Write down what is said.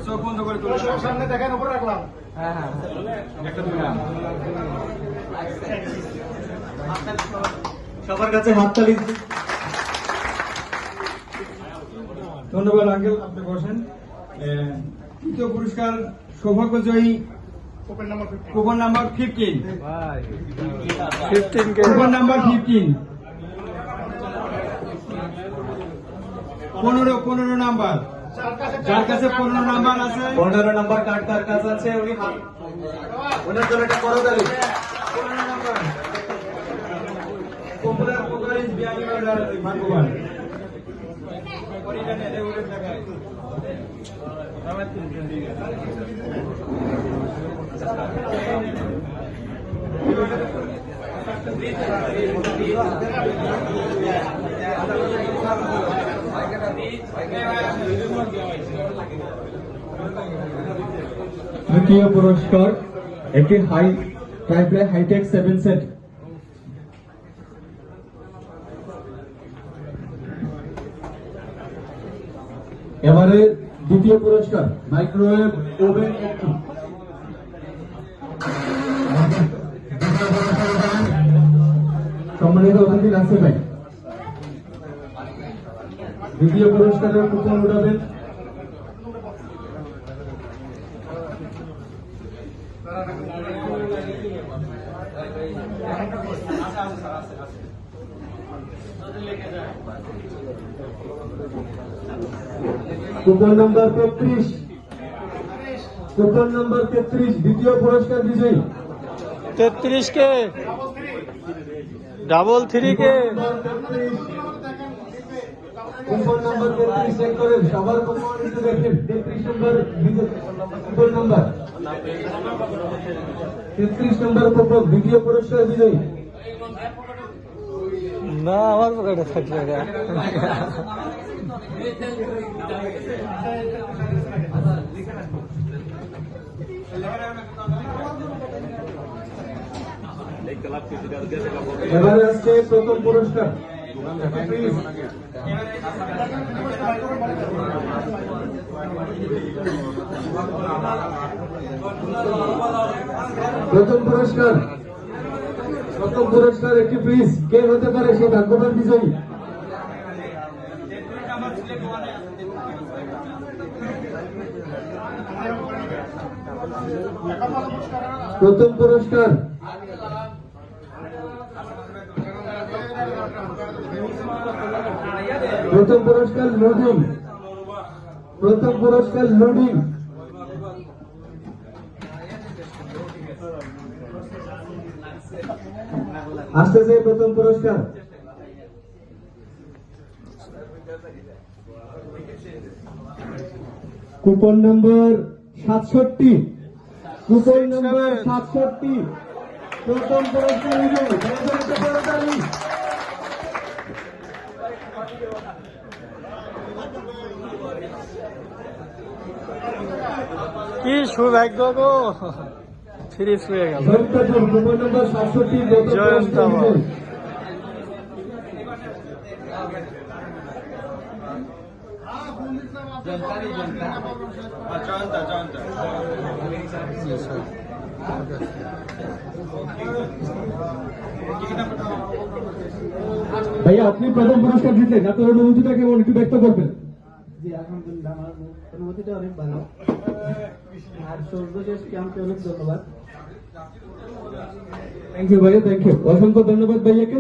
চোখ বন্ধ করে তুলে সামনে দেখেন, উপরে রাখলাম। হ্যাঁ হ্যাঁ, একটা দুইটা সবার কাছে হাততালি। ধন্যবাদ আঙ্কেল, আপনি বসেন। তৃতীয় পুরস্কার সৌভাগ্যজয়ী coupon number 15। Coupon number 15 15 number, যার কাছে 15 নাম্বার আছে, 15 নাম্বার কার্ড তার কাছে আছে, উনি ওনার জন্য একটা করতালি। 15 নাম্বার পপুলার কোকারিজ বিয়ানি বাজার ভাগ্যবান। তৃতীয় পুরস্কার একটি হাইটেক 7 সেট। এবারে দ্বিতীয় পুরস্কার মাইক্রোওয়েভ ওভেন একটি। সম্মানিত অতিথি নাসির ভাই, দ্বিতীয় পুরস্কারের কুপন উঠাবেন। কুপন নাম্বার 33, কুপন নাম্বার 33 দ্বিতীয় পুরস্কার বিজয়ী। 33 কে ডাবল 3 কে কুপন নাম্বার 33 চেক করেন, সবার কুপন একটু দেখেন। 33 নম্বর কুপন নাম্বার 33 নম্বর কুপন দ্বিতীয় পুরস্কার বিজয়ী। না, আমার পকেটে থাকবে না। এবারে আসছে প্রথম পুরস্কার। প্রথম পুরস্কার একটি ফ্রিজ। কে হতে পারে সেই ভাগ্যবান বিজয়ী? প্রথম পুরস্কার লোডিং। প্রথম পুরস্কার লোডিং। আসতেছে প্রথম পুরস্কার। কুপন নম্বর 67, কুপন নম্বর 67 প্রথম পুরস্কার বিজয়ী। কি সৌভাগ্য গো, ফ্রিজ হয়ে গেল। কুপন নম্বর 67 প্রথম পুরস্কার বিজয়ী। ভাইয়া, আপনি প্রথম পুরস্কার জিতলেন, আপনার অনুভূতিটা কেমন একটু ব্যক্ত করবেন? জি, আলহামদুলিল্লাহ, আমার অনুভূতিটা অনেক ভালো। আর সর্বশেষ ক্যাম্পে অনেক ধন্যবাদ। থ্যাংক ইউ ভাইয়া, থ্যাংক ইউ, অসংখ্য ধন্যবাদ ভাইয়াকে।